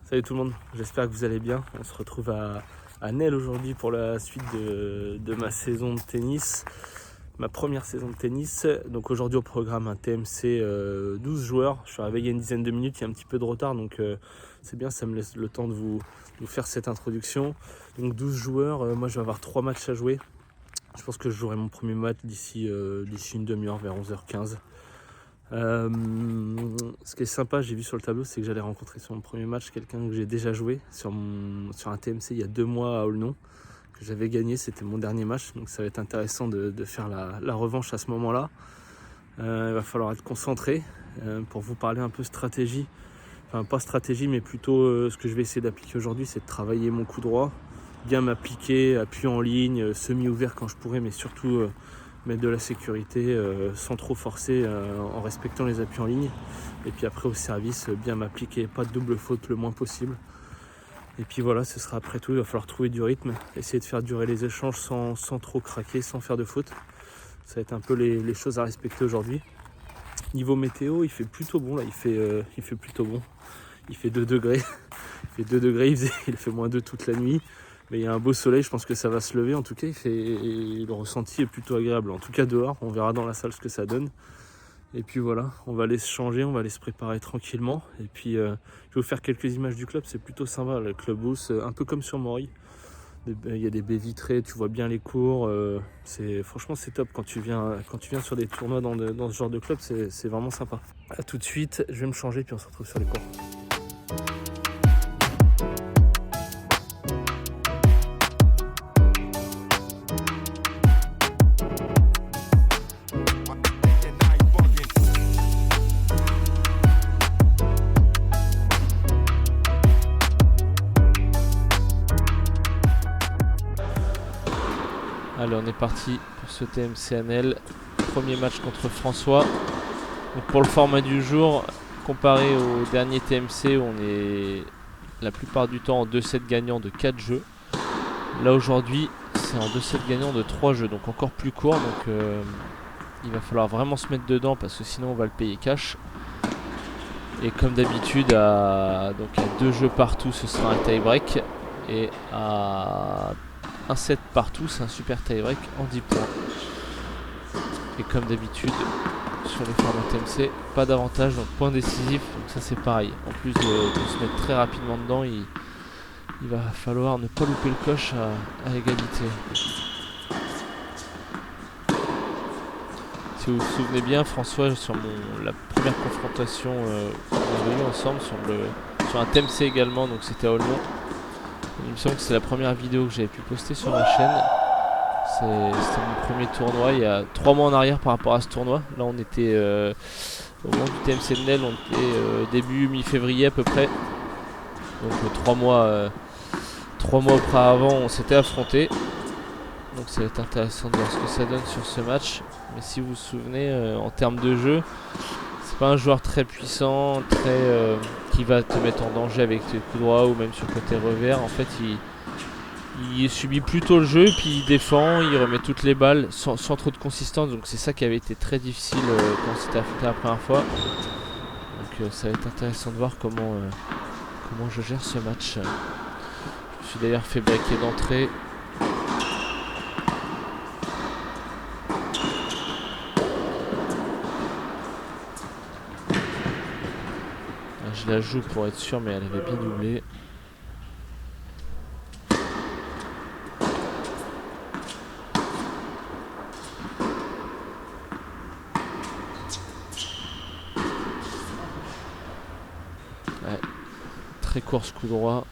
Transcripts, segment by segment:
Salut tout le monde, j'espère que vous allez bien. On se retrouve à Nesle aujourd'hui pour la suite de ma saison de tennis, ma première saison de tennis. Donc aujourd'hui au programme un TMC 12 joueurs. Je suis arrivé il y a une dizaine de minutes, il y a un petit peu de retard, donc c'est bien, ça me laisse le temps de vous faire cette introduction. Donc 12 joueurs, moi je vais avoir 3 matchs à jouer. Je pense que je jouerai mon premier match d'ici une demi-heure, vers 11h15. Ce qui est sympa, j'ai vu sur le tableau, c'est que j'allais rencontrer sur mon premier match quelqu'un que j'ai déjà joué sur un TMC il y a 2 mois à Aulnon, que j'avais gagné, c'était mon dernier match, donc ça va être intéressant de faire la revanche à ce moment-là. Il va falloir être concentré pour vous parler un peu stratégie, enfin pas stratégie mais plutôt ce que je vais essayer d'appliquer aujourd'hui, c'est de travailler mon coup droit, bien m'appliquer, appui en ligne, semi-ouvert quand je pourrais, mais surtout mettre de la sécurité sans trop forcer, en respectant les appuis en ligne. Et puis après au service, bien m'appliquer, pas de double faute le moins possible. Et puis voilà, ce sera après tout, il va falloir trouver du rythme, essayer de faire durer les échanges sans trop craquer, sans faire de faute. Ça va être un peu les choses à respecter aujourd'hui. Niveau météo, il fait plutôt bon là, il fait plutôt bon. Il fait 2 degrés, il fait 2 degrés, il fait -2 toute la nuit. Mais il y a un beau soleil, je pense que ça va se lever. En tout cas, le ressenti est plutôt agréable. En tout cas dehors, on verra dans la salle ce que ça donne. Et puis voilà, on va aller se changer, on va aller se préparer tranquillement. Et puis je vais vous faire quelques images du club, c'est plutôt sympa. Le clubhouse, un peu comme sur Maury. Il y a des baies vitrées, tu vois bien les cours. Franchement, c'est top quand tu viens sur des tournois dans ce genre de club, c'est vraiment sympa. A tout de suite, je vais me changer puis on se retrouve sur les cours. Allez, on est parti pour ce TMC à Nesle. Premier match contre François. Donc pour le format du jour, comparé au dernier TMC où on est la plupart du temps en 2-7 gagnants de 4 jeux. Là aujourd'hui, c'est en 2-7 gagnants de 3 jeux, donc encore plus court. Donc il va falloir vraiment se mettre dedans parce que sinon on va le payer cash. Et comme d'habitude, à 2 jeux partout, ce sera un tie-break. Et à un set partout, c'est un super tie-break en 10 points. Et comme d'habitude, sur les formats TMC, pas d'avantage, donc point décisif, donc ça c'est pareil. En plus de se mettre très rapidement dedans, il va falloir ne pas louper le coche à égalité. Si vous vous souvenez bien, François, sur la première confrontation qu'on avait eu ensemble, sur un TMC également, donc c'était à Aulnon. Il me semble que c'est la première vidéo que j'avais pu poster sur ma chaîne. C'était mon premier tournoi il y a 3 mois en arrière par rapport à ce tournoi. Là on était au moment du TMC de Nesle, on était début mi-février à peu près. Donc 3 mois auparavant on s'était affrontés. Donc ça va être intéressant de voir ce que ça donne sur ce match. Mais si vous vous souvenez, en termes de jeu, c'est pas un joueur très puissant, qui va te mettre en danger avec tes coups droits ou même sur le côté revers. En fait il subit plutôt le jeu, puis il défend, il remet toutes les balles sans trop de consistance. Donc c'est ça qui avait été très difficile quand on s'était affronté la première fois. Donc ça va être intéressant de voir comment je gère ce match. Je me suis d'ailleurs fait breaker d'entrée. Je la joue pour être sûr, mais elle avait bien doublé. Ouais, très court ce coup droit.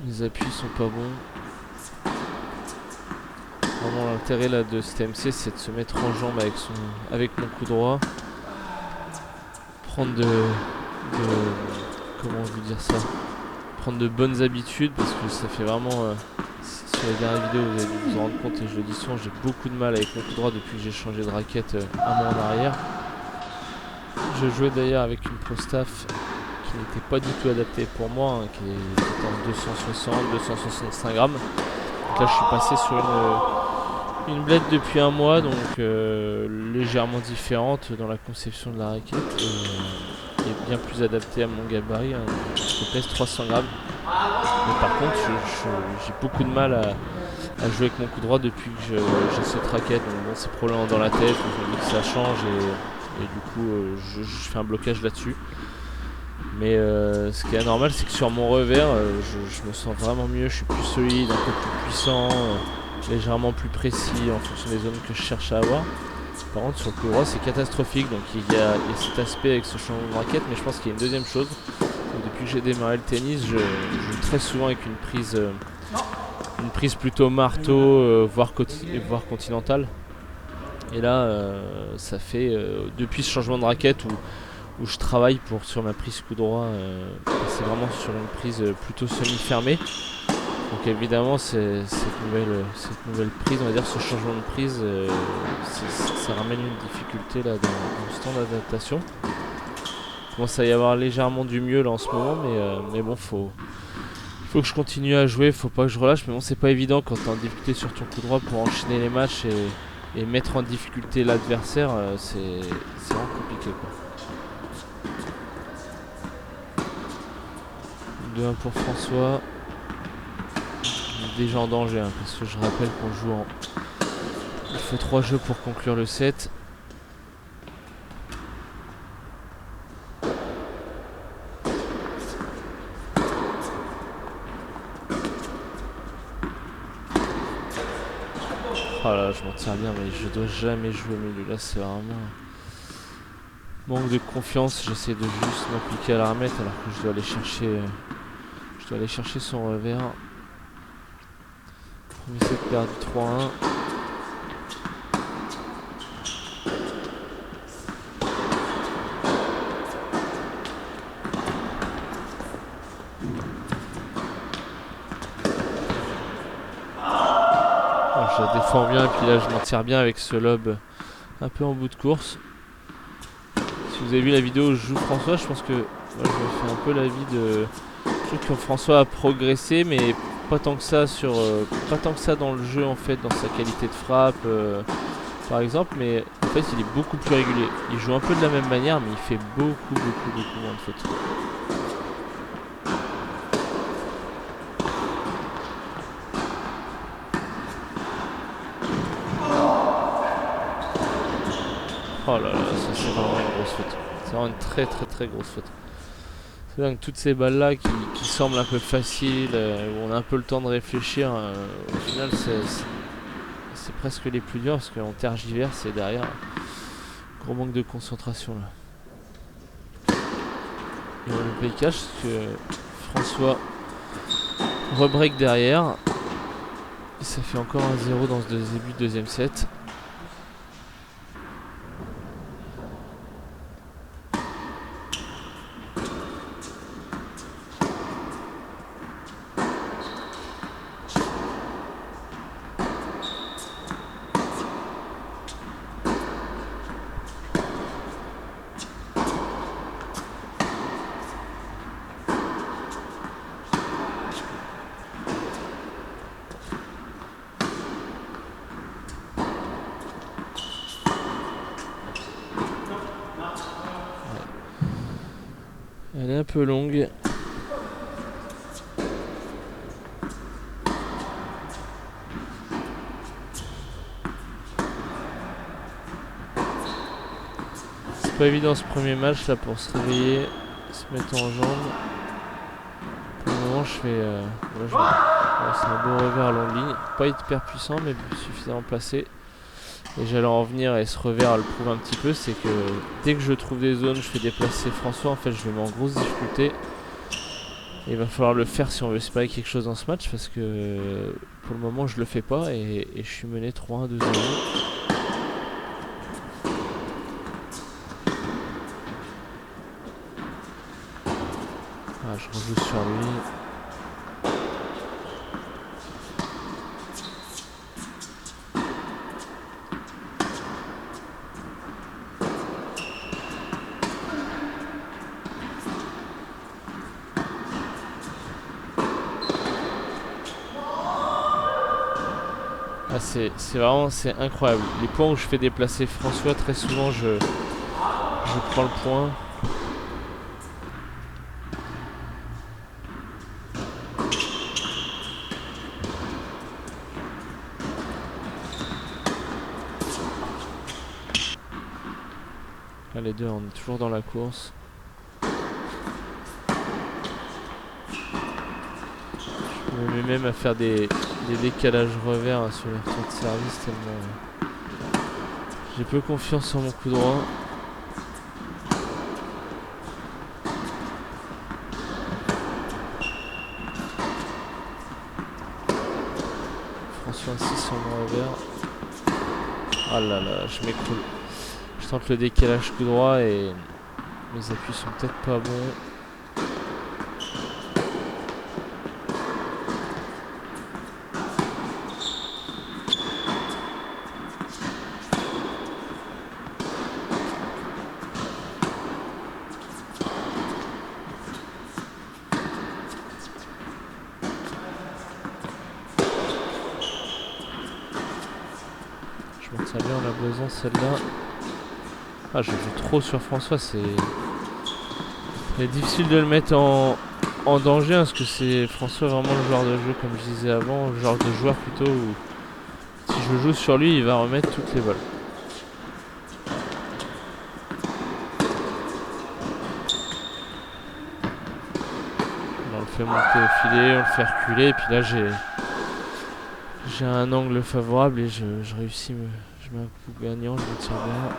Les appuis sont pas bons. Vraiment l'intérêt là de ce TMC, c'est de se mettre en jambe avec mon coup droit. Prendre comment vous dire ça, prendre de bonnes habitudes, parce que ça fait vraiment sur les dernières vidéos vous allez vous en rendre compte, et je le dis souvent, j'ai beaucoup de mal avec mon coup droit depuis que j'ai changé de raquette un mois en arrière. Je jouais d'ailleurs avec une Pro Staff qui n'était pas du tout adaptée pour moi, qui était en 260-265 grammes. Donc là je suis passé sur une blade depuis un mois, donc légèrement différente dans la conception de la raquette. Et bien plus adapté à mon gabarit, hein. Je pèse 300 grammes. Mais par contre, j'ai beaucoup de mal à jouer avec mon coup droit depuis que j'ai cette raquette. Donc bon, c'est probablement dans la tête, je me dis que ça change et du coup je fais un blocage là-dessus. Mais ce qui est anormal, c'est que sur mon revers, je me sens vraiment mieux, je suis plus solide, un peu plus puissant, légèrement plus précis en fonction des zones que je cherche à avoir. Par contre, sur le coup droit, c'est catastrophique. Donc il y a cet aspect avec ce changement de raquette, mais je pense qu'il y a une deuxième chose. Depuis que j'ai démarré le tennis, je joue très souvent avec une prise plutôt marteau, voire continentale. Et là, ça fait depuis ce changement de raquette où je travaille sur ma prise coup droit, c'est vraiment sur une prise plutôt semi-fermée. Donc évidemment, cette nouvelle prise, on va dire ce changement de prise, ça ramène une difficulté là dans le temps d'adaptation. Il commence à y avoir légèrement du mieux là en ce moment, mais bon, faut que je continue à jouer, faut pas que je relâche. Mais bon, c'est pas évident quand t'es en difficulté sur ton coup droit pour enchaîner les matchs et mettre en difficulté l'adversaire, c'est vraiment compliqué quoi. 2-1 pour François. Déjà en danger, hein, parce que je rappelle qu'on joue en... Il faut 3 jeux pour conclure le set. Oh là, je m'en tire bien, mais je dois jamais jouer au milieu. Là, c'est vraiment... manque de confiance. J'essaie de juste m'appliquer à la remettre alors que je dois aller chercher son revers. Premier set perdu 3-1. Je la défends bien et puis là je m'en tire bien avec ce lob un peu en bout de course. Si vous avez vu la vidéo où je joue François, je pense que moi, je me fais un peu l'avis de... Je trouve que François a progressé, mais pas tant que ça pas tant que ça dans le jeu en fait, dans sa qualité de frappe par exemple, mais en fait il est beaucoup plus régulier. Il joue un peu de la même manière, mais il fait beaucoup moins de fautes. Oh là là, ça c'est vraiment une grosse faute. C'est vraiment une très grosse faute. C'est dingue, toutes ces balles là qui semblent un peu faciles, où on a un peu le temps de réfléchir, au final c'est presque les plus durs parce qu'on tergiverse et derrière, gros manque de concentration là. Et on le play cash parce que François rebreak derrière. Et ça fait encore 1-0 dans ce début de deuxième set. Elle est un peu longue. C'est pas évident ce premier match là pour se réveiller, se mettre en jambes. Pour le moment je fais... c'est un beau revers à longue ligne. Pas hyper puissant mais suffisamment placé. Et j'allais en venir et ce revers le prouve un petit peu, c'est que dès que je trouve des zones, je fais déplacer François, en fait je le mets en grosse difficulté. Et il va falloir le faire si on veut espérer quelque chose dans ce match parce que pour le moment je le fais pas et je suis mené 3-1, 2-0. Ah, je rejoue sur lui. Ah, c'est vraiment incroyable. Les points où je fais déplacer François, très souvent je prends le point. Les deux, on est toujours dans la course. Je me mets même à faire des décalages revers sur les retours de service tellement j'ai peu confiance en mon coup droit. François 6 sur mon revers. Ah là là, je m'écroule. Je tente le décalage coup droit et mes appuis sont peut-être pas bons. Je m'en tiens bien en la besoin celle-là. Ah, je joue trop sur François, c'est difficile de le mettre en danger parce que c'est François vraiment le genre de jeu, comme je disais avant, le genre de joueur plutôt où si je joue sur lui, il va remettre toutes les balles. On le fait monter au filet, on le fait reculer, et puis là j'ai un angle favorable et je réussis, je mets un coup gagnant, je me tire bien.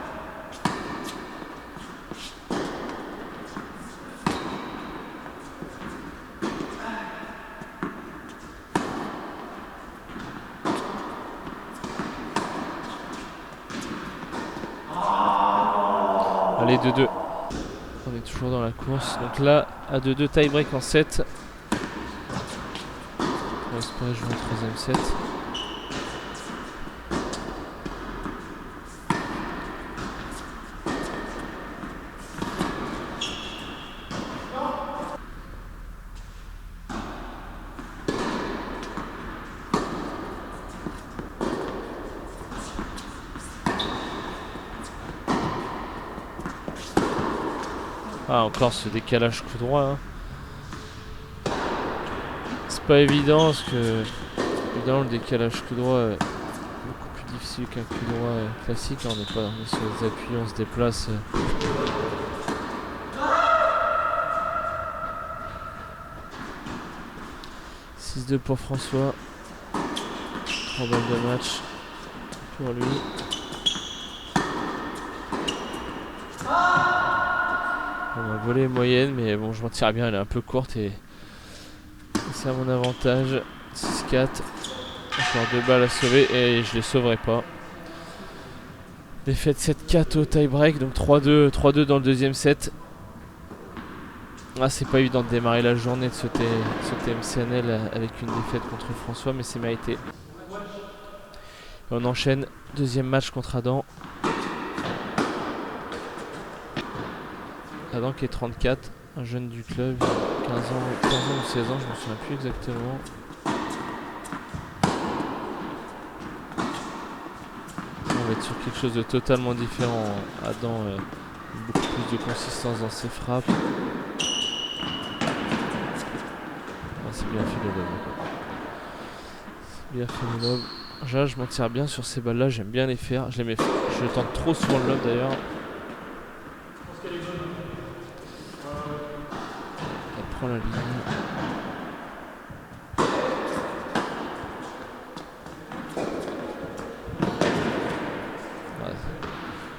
Allez, 2-2. On est toujours dans la course. Donc là, à 2-2, tie-break en 7. On va espérer jouer un troisième set. Ah, encore ce décalage coup droit. Hein. C'est pas évident parce que évidemment le décalage coup droit est beaucoup plus difficile qu'un coup droit classique. On est sur les appuis, on se déplace. 6-2 pour François. 3 balles de match pour lui. Ma volée est moyenne, mais bon, je m'en tire bien, elle est un peu courte et c'est à mon avantage. 6-4. Encore 2 balles à sauver et je les sauverai pas. Défaite 7-4 au tie-break, donc 3-2 dans le deuxième set. Ah, c'est pas évident de démarrer la journée de ce TMCNL avec une défaite contre François, mais c'est mérité. Et on enchaîne, deuxième match contre Adam. Adam qui est 34, un jeune du club, 15 ans ou 16 ans, je me souviens plus exactement. On va être sur quelque chose de totalement différent. Adam beaucoup plus de consistance dans ses frappes. Ah, c'est bien fait le lob. C'est bien fait le lob. Là, je m'en tire bien sur ces balles là, j'aime bien les faire. Je tente trop souvent le lob d'ailleurs. Elle prend la ligne.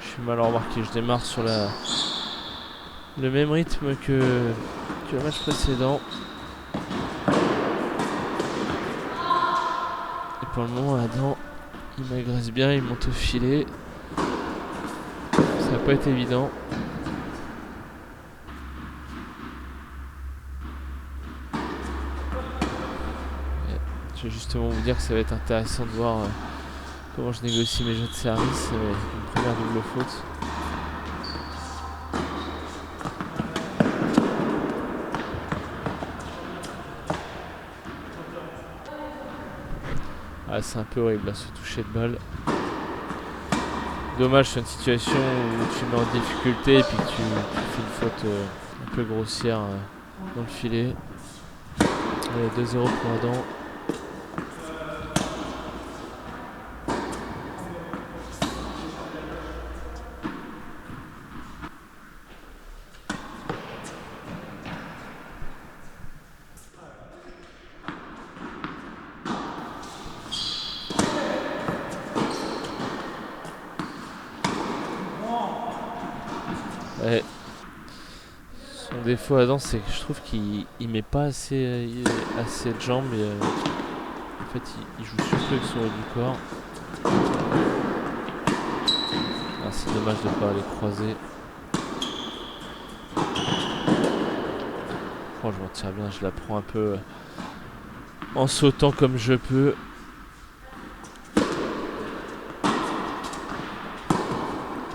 Je suis mal remarqué, je démarre sur le même rythme que le match précédent. Et pour le moment, Adam, il m'agresse bien, il monte au filet. Ça n'a pas été évident. Je vais justement vous dire que ça va être intéressant de voir comment je négocie mes jeux de service. Une première double faute. Ah, c'est un peu horrible là, ce toucher de balle. Dommage, c'est une situation où tu mets en difficulté et puis tu fais une faute un peu grossière dans le filet. Allez, 2-0 pour Adam. défaut Adam, c'est que je trouve qu'il met pas assez de jambes et en fait il joue surtout avec son haut du corps. Ah, c'est dommage de pas aller croiser. Oh, je m'en tire bien, je la prends un peu en sautant comme je peux.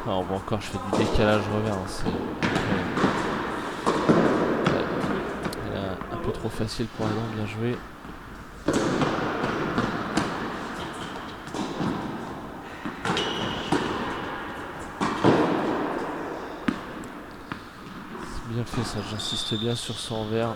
Ah, on voit encore, je fais du décalage revers. Hein, c'est un peu trop facile pour Adam, bien joué. C'est bien fait ça, j'insiste bien sur son revers.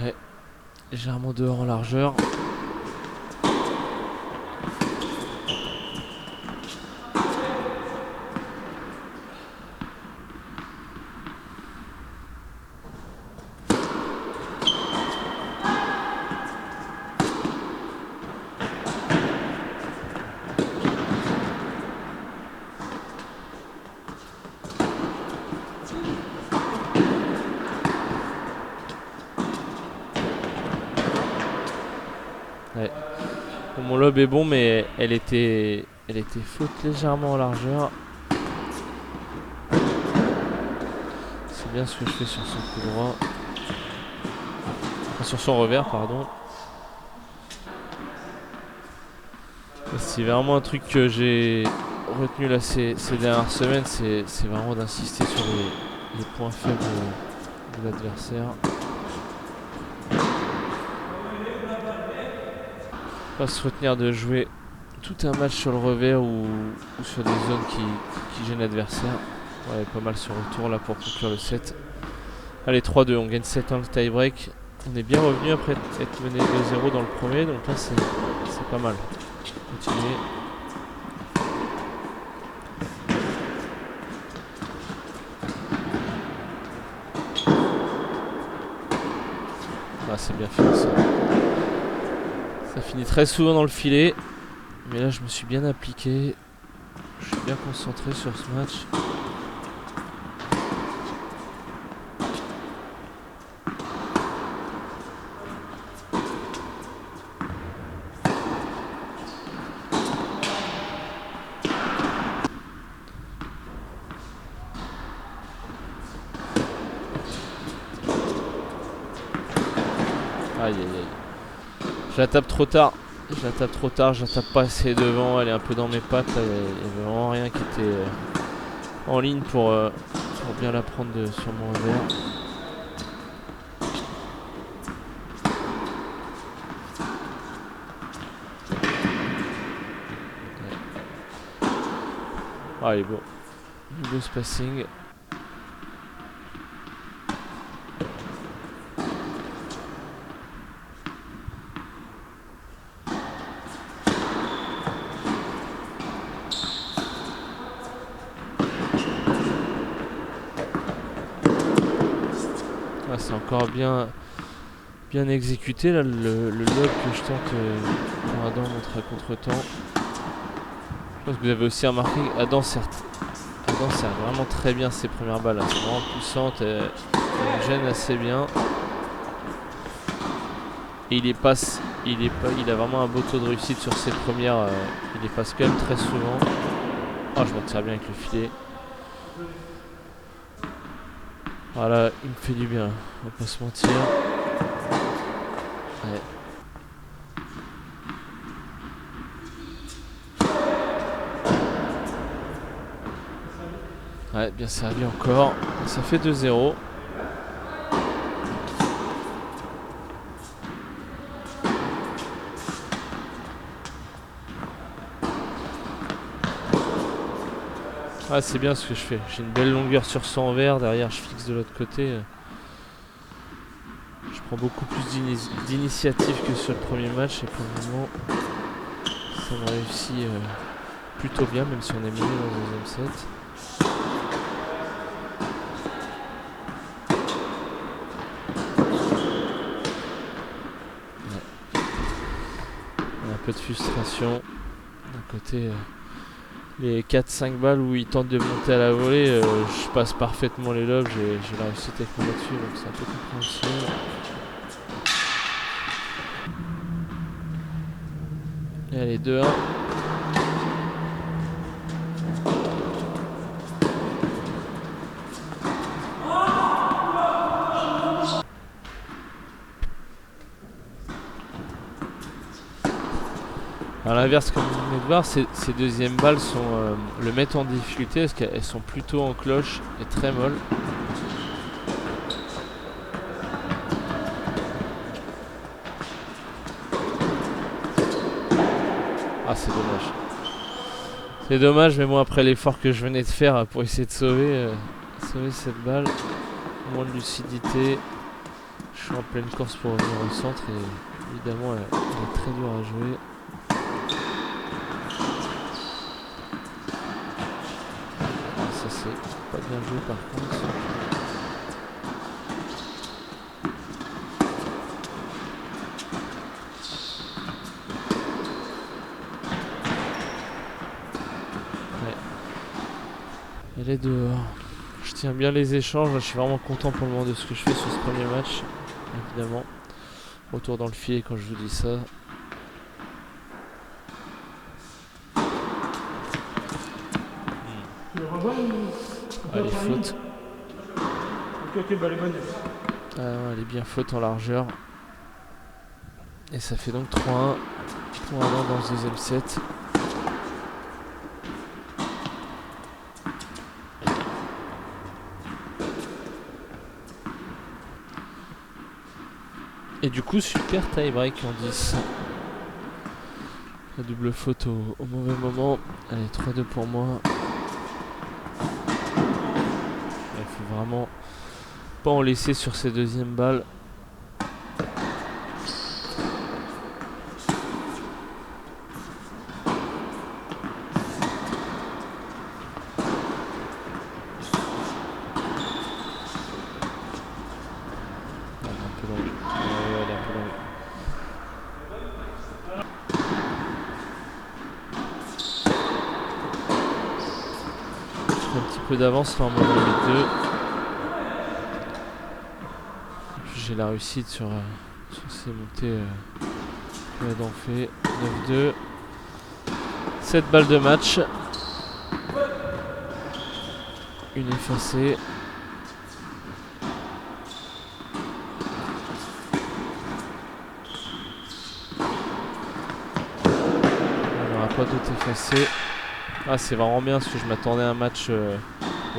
Ouais, légèrement dehors en largeur. Ouais. Bon, mon lob est bon, mais elle était faute légèrement en largeur. C'est bien ce que je fais sur son coup droit. Enfin, sur son revers, pardon. Et c'est vraiment un truc que j'ai retenu là ces dernières semaines, c'est vraiment d'insister sur les points faibles de l'adversaire. Pas se retenir de jouer tout un match sur le revers ou sur des zones qui gênent l'adversaire. Ouais, pas mal sur retour là pour conclure le set. Allez, 3-2, on gagne 7 dans le tie-break. On est bien revenu après être mené 2-0 dans le premier, donc là c'est pas mal. Continuer. Ah, c'est bien fait ça. Ça finit très souvent dans le filet. Mais là je me suis bien appliqué. Je suis bien concentré sur ce match. Aïe aïe aïe. Je la tape trop tard. Je la tape pas assez devant, elle est un peu dans mes pattes. Là, il n'y avait vraiment rien qui était en ligne pour bien la prendre sur mon revers. Ouais. Allez, bon. Nouveau spacing. Ah, c'est encore bien exécuté là, le lob que je tente quand Adam montre à contre-temps. Je pense que vous avez aussi remarqué Adam sert vraiment très bien ses premières balles. Elles sont vraiment puissantes, elles me gênent assez bien. Et il a vraiment un beau taux de réussite sur ses premières. Il les passe quand même très souvent. Oh, je m'en tire bien avec le filet. Voilà, il me fait du bien, on va pas se mentir. Ouais. Ouais, bien servi encore. Ça fait 2-0. Ah, c'est bien ce que je fais. J'ai une belle longueur sur son revers. Derrière, je fixe de l'autre côté. Je prends beaucoup plus d'initiative que sur le premier match. Et pour le moment, ça me réussit plutôt bien, même si on est mené dans le deuxième set. peu de frustration. D'un côté, les 4-5 balles où ils tentent de monter à la volée, je passe parfaitement les lobes, j'ai la réussite avec moi là-dessus, donc c'est un peu compréhensible. Et allez, 2-1. À l'inverse, comme vous venez de voir, ces deuxièmes balles le mettent en difficulté parce qu'elles sont plutôt en cloche et très molles. Ah, c'est dommage. C'est dommage, mais bon, après l'effort que je venais de faire pour essayer de sauver cette balle, moins de lucidité. Je suis en pleine course pour revenir au centre et évidemment, elle est très dure à jouer. Ça, c'est pas bien joué par contre. Elle est dehors. Je tiens bien les échanges. Je suis vraiment content pour le moment de ce que je fais sur ce premier match. Évidemment. Retour dans le filet quand je vous dis ça. Allez, faute. Elle est bien faute en largeur. Et ça fait donc 3-1 pour Alain dans ce deuxième set. Et du coup, super tie-break en 10. La double faute au mauvais moment. Allez, 3-2 pour moi. Il faut vraiment pas en laisser sur ces deuxièmes balles. D'avance là en mode 8-2. J'ai la réussite sur ces montées que Adam fait. 9-2. 7 balles de match. Une effacée. On n'aura pas d'autres effacées. Ah, c'est vraiment bien parce que je m'attendais à un match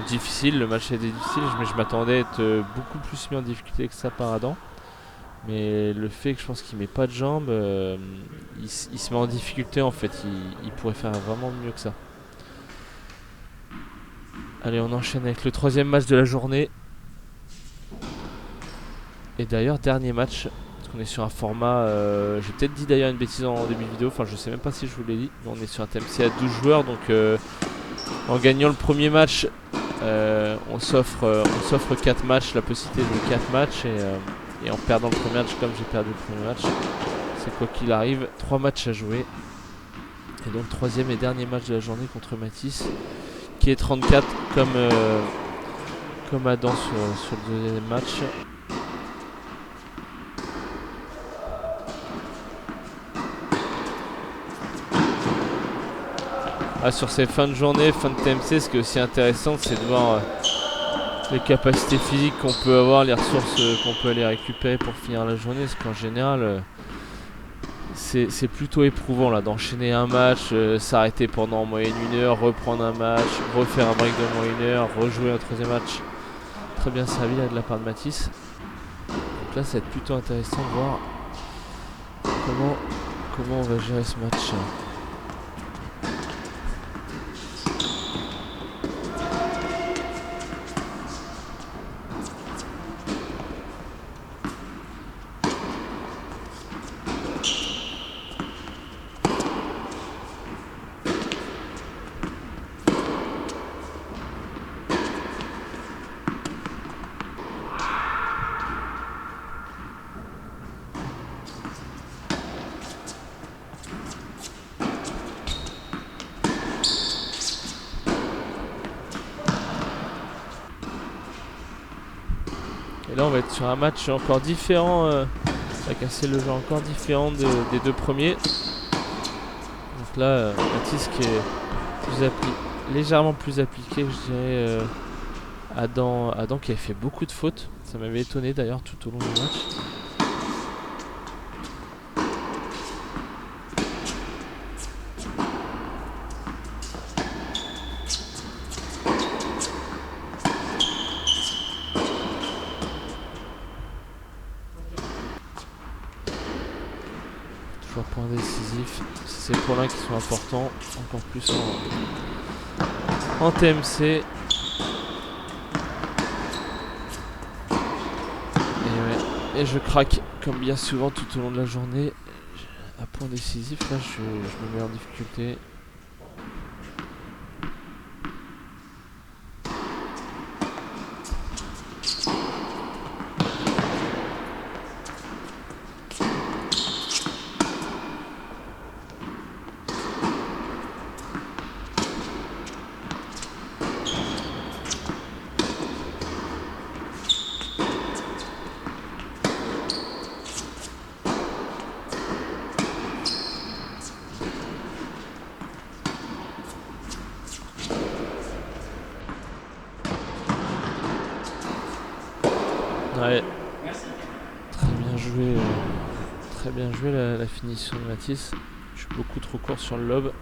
difficile. Le match était difficile, mais je m'attendais à être beaucoup plus mis en difficulté que ça par Adam. Mais le fait que je pense qu'il met pas de jambes, il se met en difficulté en fait. Il pourrait faire vraiment mieux que ça. Allez, on enchaîne avec le troisième match de la journée. Et d'ailleurs, dernier match. Parce qu'on est sur un format. J'ai peut-être dit d'ailleurs une bêtise en début de vidéo. Enfin, je sais même pas si je vous l'ai dit. Mais on est sur un TMC à 12 joueurs. Donc, en gagnant le premier match, on s'offre 4 matchs. La possibilité de 4 matchs. Et en perdant le premier match, comme j'ai perdu le premier match, c'est quoi qu'il arrive. 3 matchs à jouer. Et donc, troisième et dernier match de la journée contre Mathis. Qui est 34 comme Adam sur le deuxième match. Sur ces fins de journée, fin de TMC, ce qui est aussi intéressant, c'est de voir les capacités physiques qu'on peut avoir, les ressources qu'on peut aller récupérer pour finir la journée. Parce qu'en général, c'est plutôt éprouvant là d'enchaîner un match, s'arrêter pendant en moyenne 1 heure, reprendre un match, refaire un break de moins 1 heure, rejouer un troisième match. Très bien servi là de la part de Mathis. Donc là, ça va être plutôt intéressant de voir comment on va gérer ce match. là on va être sur un match encore différent, avec un style de jeu encore différent des deux premiers. Donc là Mathys qui est légèrement plus appliqué, je dirais. Adam qui avait fait beaucoup de fautes, ça m'avait étonné d'ailleurs tout au long du match. Toujours point décisif, c'est ces points-là qui sont importants, encore plus en TMC. Et je craque comme bien souvent tout au long de la journée. À point décisif, là je me mets en difficulté. Ouais. Très bien joué la finition de Mathys. Je suis beaucoup trop court sur le lob.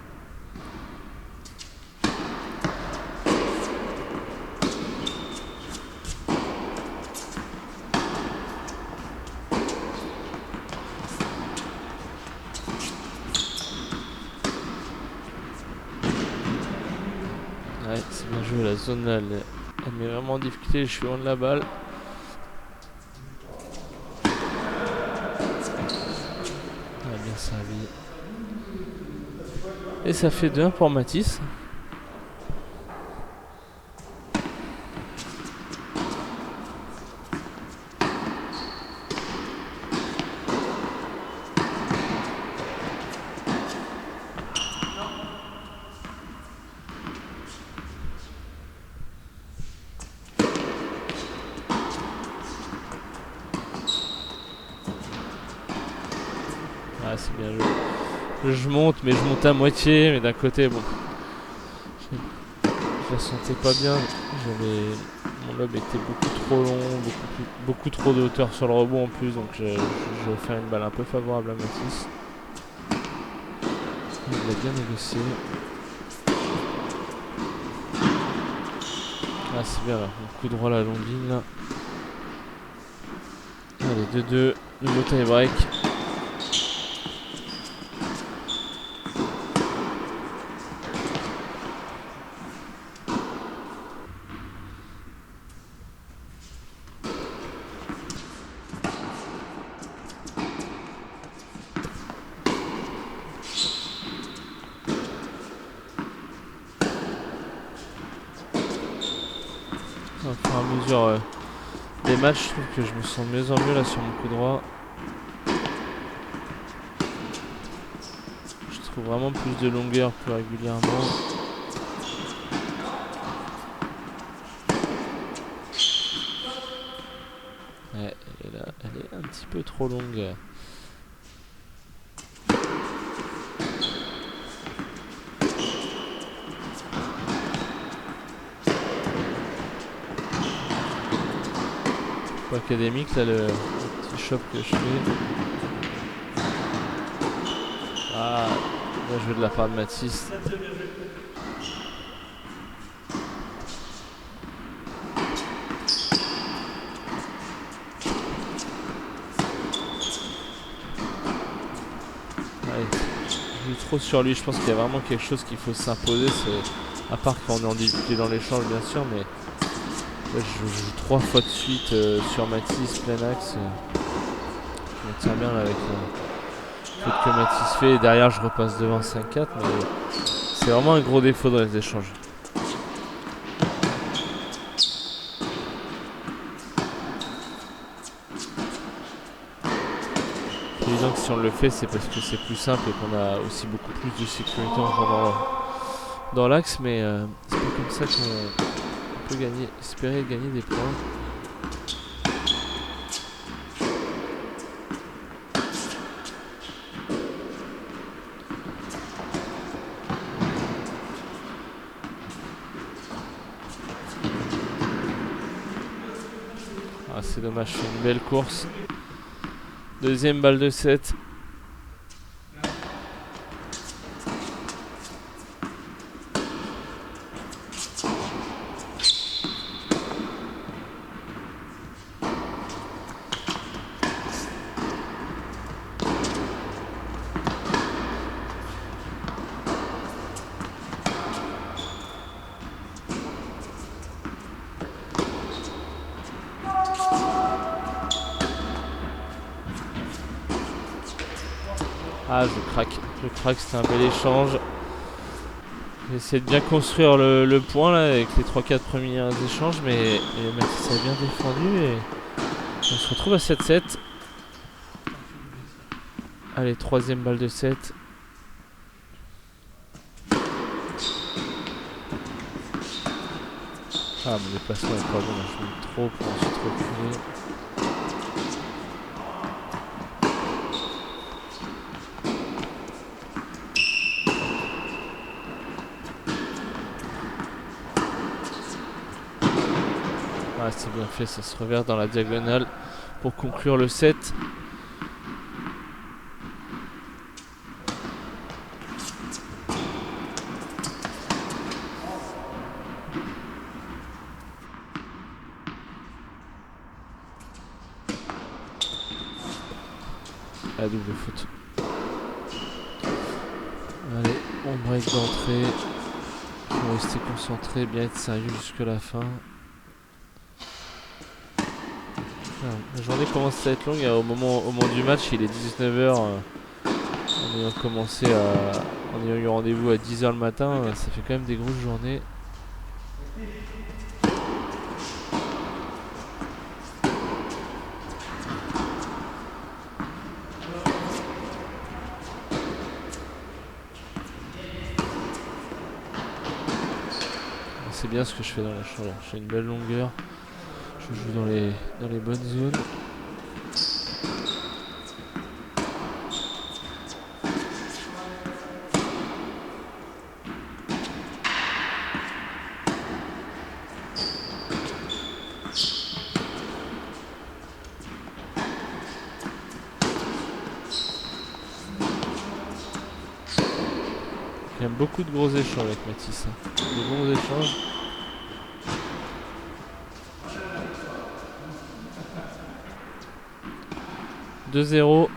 Ouais, c'est bien joué, la zone là, elle met vraiment en difficulté, je suis loin de la balle. Bien servi. Et ça fait 2-1 pour Mathys. Ah, c'est bien joué. Je monte, mais je monte à moitié. Mais d'un côté, bon, je la sentais pas bien. Mon lob était beaucoup trop long, beaucoup trop de hauteur sur le rebond en plus. Donc je vais faire une balle un peu favorable à Mathys. Il l'a bien négocié. Ah, c'est bien là. Un coup droit à la longue ligne là. Allez, 2-2. Nouveau tie break. Au fur et à mesure des matchs, je trouve que je me sens de mieux en mieux là sur mon coup droit. Je trouve vraiment plus de longueur plus régulièrement. Ouais, elle est un petit peu trop longue. Pas académique là le petit shop que je fais. Ah, bien joué de la part de Mathys. Je joue trop sur lui, je pense qu'il y a vraiment quelque chose qu'il faut s'imposer. À part quand on est en difficulté dans l'échange bien sûr, mais là, je joue 3 fois de suite sur Mathys, plein axe. Je me tiens bien là avec le faute que Mathys fait et derrière je repasse devant 5-4, mais c'est vraiment un gros défaut dans les échanges. C'est évident que si on le fait c'est parce que c'est plus simple et qu'on a aussi beaucoup plus de sécurité dans l'axe, mais c'est pas comme ça qu'on peut espérer gagner des points. c'est dommage, c'est une belle course. Deuxième balle de 7. Ah, je craque, c'était un bel échange. J'ai essayé de bien construire le point là avec les 3-4 premiers échanges, mais Mathis a bien défendu et on se retrouve à 7-7. Allez, troisième balle de 7. Ah, mon déplacement est pas bon, là, je mets trop pour ensuite reculer. Ah, c'est bien fait, ça se reverse dans la diagonale pour conclure le set. La double faute. Allez, on break d'entrée. Faut rester concentré, bien être sérieux jusqu'à la fin. La journée commence à être longue. Au moment du match, il est 19h. En ayant eu rendez-vous à 10h le matin, ça fait quand même des grosses journées. C'est bien ce que je fais dans la chambre. J'ai une belle longueur. Je joue dans les bonnes zones. Il y a beaucoup de gros échanges avec Mathis. De bons échanges. « 2-0. »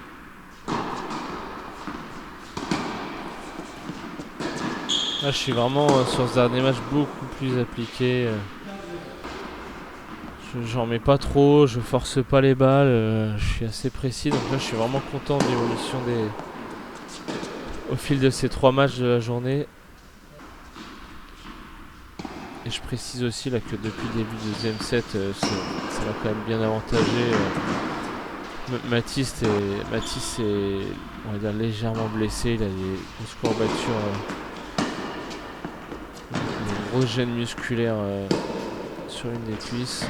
Là, je suis vraiment sur ce dernier match beaucoup plus appliqué. J'en mets pas trop, je force pas les balles, je suis assez précis. Donc là, je suis vraiment content de l'évolution au fil de ces 3 matchs de la journée. Et je précise aussi là que depuis le début du deuxième set, ça m'a quand même bien avantagé. Mathis est, on va dire, légèrement blessé, il a des grosses courbatures, une grosse gêne musculaire sur une des cuisses.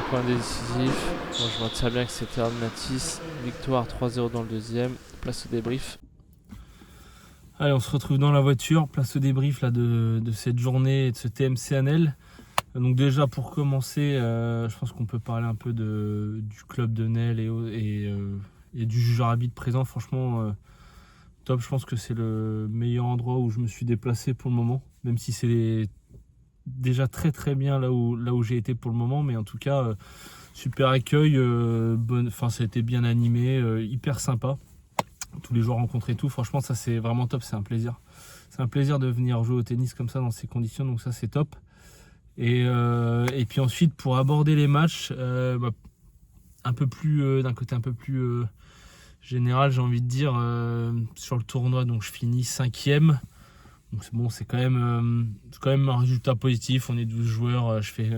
Point décisif. Bon, je maintiens bien que c'était de Mathis. Victoire 3-0 dans le deuxième. Place au débrief. Allez, on se retrouve dans la voiture. Place au débrief là, de cette journée et de ce TMC Annelles. Donc déjà pour commencer, je pense qu'on peut parler un peu du club de Nesle et du juge arbitre présent. Franchement, top. Je pense que c'est le meilleur endroit où je me suis déplacé pour le moment. Même si c'est déjà très très bien là où j'ai été pour le moment, mais en tout cas super accueil, ça a été bien animé, hyper sympa, tous les jours rencontrés et tout. Franchement, ça c'est vraiment top, c'est un plaisir de venir jouer au tennis comme ça dans ces conditions, donc ça c'est top. Et puis ensuite pour aborder les matchs, un peu plus d'un côté un peu plus général, j'ai envie de dire, sur le tournoi, donc je finis 5e. Donc c'est bon, c'est quand même un résultat positif. On est 12 joueurs, je fais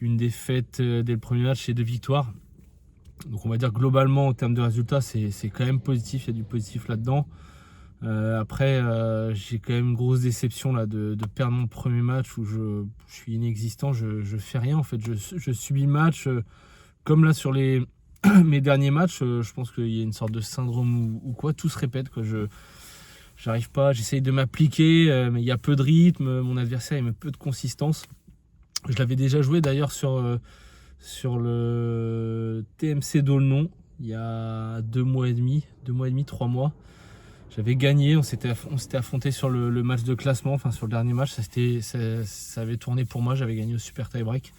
une défaite dès le premier match et 2 victoires. Donc on va dire globalement en termes de résultats c'est quand même positif, il y a du positif là-dedans. Après j'ai quand même une grosse déception là, de perdre mon premier match où je suis inexistant, je fais rien en fait, je subis le match comme là sur mes derniers matchs, je pense qu'il y a une sorte de syndrome ou quoi, tout se répète quoi. J'arrive pas, j'essaye de m'appliquer, mais il y a peu de rythme, mon adversaire il met peu de consistance. Je l'avais déjà joué d'ailleurs sur le TMC d'Aulnon il y a 2 mois et demi, 3 mois. J'avais gagné, on s'était affronté sur le match de classement, enfin sur le dernier match, ça avait tourné pour moi, j'avais gagné au super tie-break.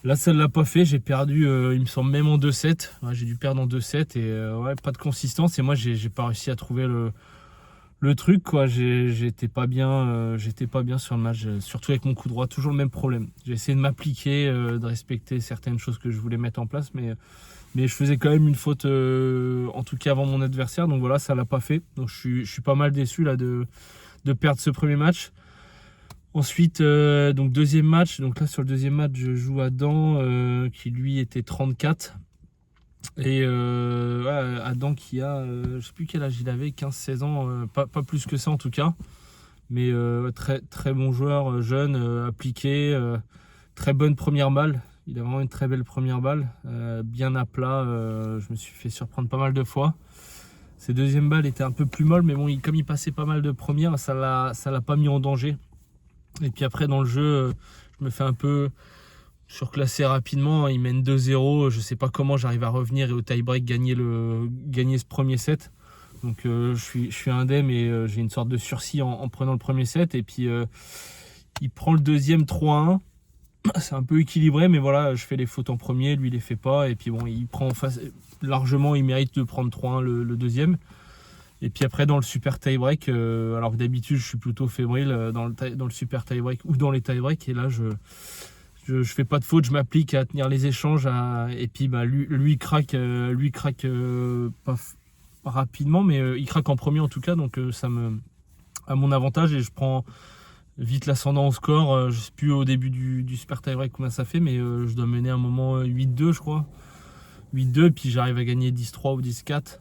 Là ça ne l'a pas fait, j'ai perdu il me semble même en 2-7, ouais, j'ai dû perdre en 2-7 et ouais, pas de consistance et moi j'ai pas réussi à trouver le truc quoi, j'étais pas bien sur le match, surtout avec mon coup droit, toujours le même problème. J'ai essayé de m'appliquer, de respecter certaines choses que je voulais mettre en place, mais je faisais quand même une faute, en tout cas avant mon adversaire, donc voilà, ça l'a pas fait. Donc je suis pas mal déçu là de perdre ce premier match. Ensuite, donc deuxième match, donc là sur le deuxième match, je joue Adam qui lui était 34. Et ouais, Adam qui a, je sais plus quel âge il avait, 15-16 ans, pas plus que ça en tout cas. Mais très, très bon joueur, jeune, appliqué, très bonne première balle. Il a vraiment une très belle première balle, bien à plat, je me suis fait surprendre pas mal de fois. Ses deuxièmes balles étaient un peu plus molles, mais bon, comme il passait pas mal de premières, ça l'a pas mis en danger. Et puis après dans le jeu, je me fais un peu surclassé rapidement, il mène 2-0, je sais pas comment j'arrive à revenir et au tie-break gagner ce premier set. Donc je suis indemne et j'ai une sorte de sursis en prenant le premier set. Et puis il prend le deuxième 3-1. C'est un peu équilibré, mais voilà, je fais les fautes en premier, lui il les fait pas. Et puis bon, il prend largement, il mérite de prendre 3-1 le deuxième. Et puis après dans le super tie-break, alors que d'habitude je suis plutôt fébrile dans le super tie-break ou dans les tie-breaks. Et là je fais pas de faute, je m'applique à tenir les échanges et puis bah, lui craque pas rapidement, mais il craque en premier en tout cas, donc ça me à mon avantage et je prends vite l'ascendant au score. Je sais plus au début du super tie-break combien ça fait, mais je dois mener un moment 8-2 je crois, 8-2, puis j'arrive à gagner 10-3 ou 10-4.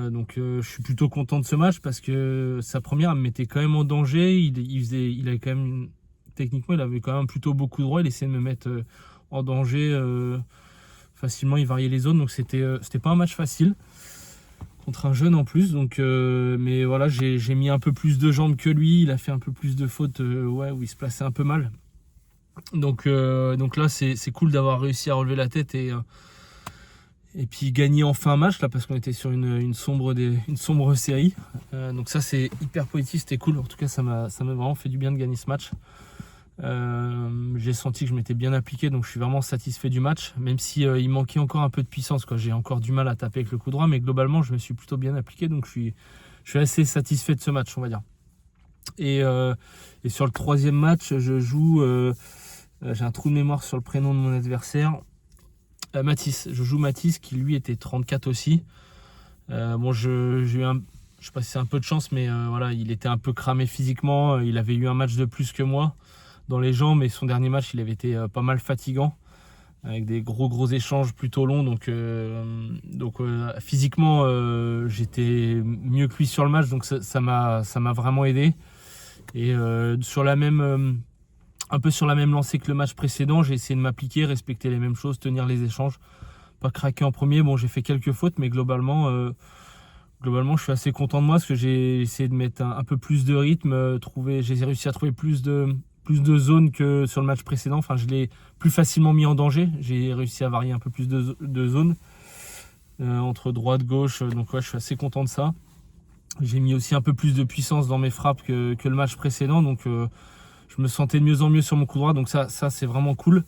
Donc je suis plutôt content de ce match parce que sa première elle me mettait quand même en danger. Il avait quand même techniquement il avait quand même plutôt beaucoup de droits, il essayait de me mettre en danger facilement, il variait les zones, donc c'était pas un match facile contre un jeune en plus. Donc mais voilà, j'ai mis un peu plus de jambes que lui, il a fait un peu plus de fautes ouais, où il se plaçait un peu mal. Donc là c'est cool d'avoir réussi à relever la tête et puis gagner enfin un match là, parce qu'on était sur une sombre série. Donc ça c'est hyper positif, c'était cool. En tout cas ça m'a vraiment fait du bien de gagner ce match. J'ai senti que je m'étais bien appliqué, donc je suis vraiment satisfait du match, même si il manquait encore un peu de puissance quoi. J'ai encore du mal à taper avec le coup droit, mais globalement je me suis plutôt bien appliqué, donc je suis assez satisfait de ce match on va dire. Et sur le troisième match je joue, j'ai un trou de mémoire sur le prénom de mon adversaire, Mathis. Je joue Mathis qui lui était 34 aussi. Bon j'ai eu je sais pas si c'est un peu de chance, mais voilà, il était un peu cramé physiquement, il avait eu un match de plus que moi dans les jambes, et son dernier match il avait été pas mal fatigant avec des gros échanges plutôt longs, donc physiquement j'étais mieux que lui sur le match, donc ça m'a vraiment aidé. Et sur la même un peu sur la même lancée que le match précédent, j'ai essayé de m'appliquer, respecter les mêmes choses, tenir les échanges, pas craquer en premier. Bon, j'ai fait quelques fautes, mais globalement je suis assez content de moi parce que j'ai essayé de mettre un peu plus de rythme, j'ai réussi à trouver plus de zones que sur le match précédent. Enfin, je l'ai plus facilement mis en danger. J'ai réussi à varier un peu plus de zones entre droite, gauche. Donc ouais, je suis assez content de ça. J'ai mis aussi un peu plus de puissance dans mes frappes que le match précédent. Donc je me sentais de mieux en mieux sur mon coup droit. Donc ça c'est vraiment cool.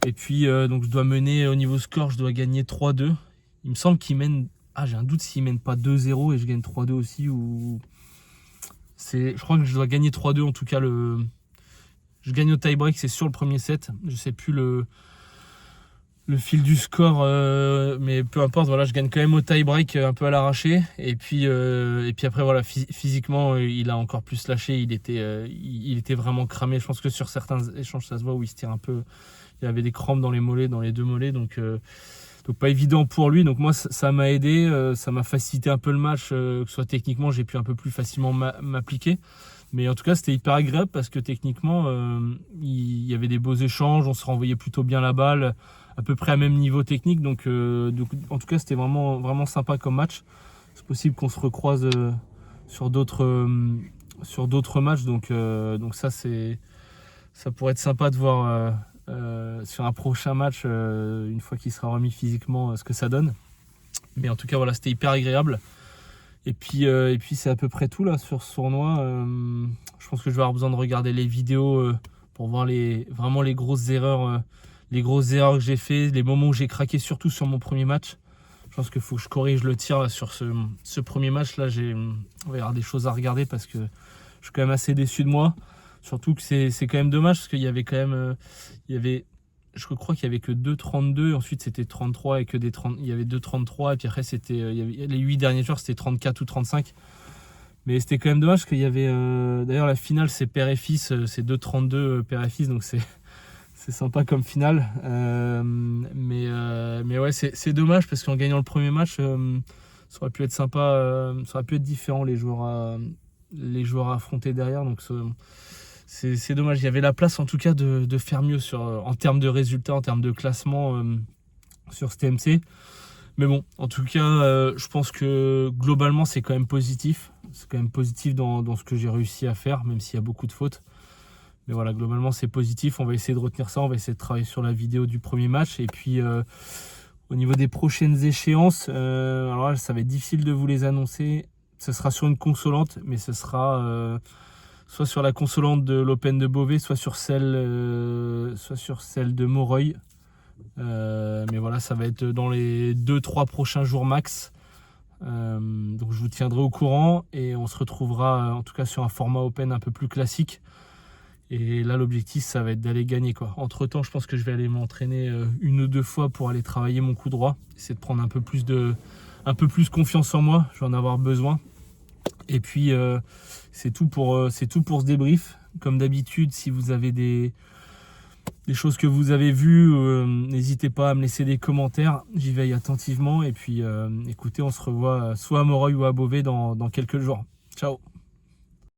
Et puis donc je dois mener au niveau score, je dois gagner 3-2. Il me semble qu'il mène... Ah, j'ai un doute s'il mène pas 2-0 et je gagne 3-2 aussi, ou... Je crois que je dois gagner 3-2 en tout cas. Je gagne au tie-break, c'est sur le premier set. Je sais plus le fil du score, mais peu importe, voilà, je gagne quand même au tie-break un peu à l'arraché. Et puis après, voilà, physiquement, il a encore plus lâché. Il était vraiment cramé. Je pense que sur certains échanges, ça se voit où il se tire un peu il avait des crampes dans les mollets, dans les 2 mollets, donc pas évident pour lui. Donc moi ça m'a aidé, ça m'a facilité un peu le match, que ce soit techniquement j'ai pu un peu plus facilement m'appliquer. Mais en tout cas c'était hyper agréable parce que techniquement il y avait des beaux échanges, on se renvoyait plutôt bien la balle, à peu près à même niveau technique. Donc en tout cas c'était vraiment, vraiment sympa comme match. C'est possible qu'on se recroise sur d'autres matchs. Donc ça pourrait être sympa de voir sur un prochain match, une fois qu'il sera remis physiquement, ce que ça donne. Mais en tout cas voilà, c'était hyper agréable. Et puis c'est à peu près tout là sur ce tournoi. Je pense que je vais avoir besoin de regarder les vidéos pour voir vraiment les grosses erreurs que j'ai fait, les moments où j'ai craqué, surtout sur mon premier match. Je pense qu'il faut que je corrige le tir là, sur ce premier match là. On va y avoir des choses à regarder parce que je suis quand même assez déçu de moi. Surtout que c'est quand même dommage parce qu'il y avait quand même je crois qu'il y avait que 2,32, ensuite c'était 33 et que il y avait 2,33 et puis après c'était les 8 derniers jours c'était 34 ou 35. Mais c'était quand même dommage parce qu'il y avait d'ailleurs la finale c'est père et fils, c'est 2,32 père et fils, donc c'est sympa comme finale. Mais ouais, c'est dommage parce qu'en gagnant le premier match, ça aurait pu être sympa, ça aurait pu être différent les joueurs à affronter derrière. Donc c'est dommage. Il y avait la place en tout cas de faire mieux en termes de résultats, en termes de classement sur ce TMC. Mais bon, en tout cas, je pense que globalement c'est quand même positif. C'est quand même positif dans ce que j'ai réussi à faire, même s'il y a beaucoup de fautes. Mais voilà, globalement c'est positif. On va essayer de retenir ça. On va essayer de travailler sur la vidéo du premier match. Et puis au niveau des prochaines échéances, alors là, ça va être difficile de vous les annoncer. Ce sera sur une consolante, mais ce sera soit sur la consolante de l'Open de Beauvais, soit sur celle de Moreuil. Mais voilà, ça va être dans les 2-3 prochains jours max. Donc je vous tiendrai au courant et on se retrouvera en tout cas sur un format Open un peu plus classique. Et là l'objectif ça va être d'aller gagner quoi. Entre temps je pense que je vais aller m'entraîner 1 ou 2 fois pour aller travailler mon coup droit. Essayer de prendre un peu plus confiance en moi, je vais en avoir besoin. Et puis c'est tout pour ce débrief. Comme d'habitude, si vous avez des choses que vous avez vues, n'hésitez pas à me laisser des commentaires. J'y veille attentivement. Et puis écoutez, on se revoit soit à Moreuil ou à Beauvais dans quelques jours. Ciao.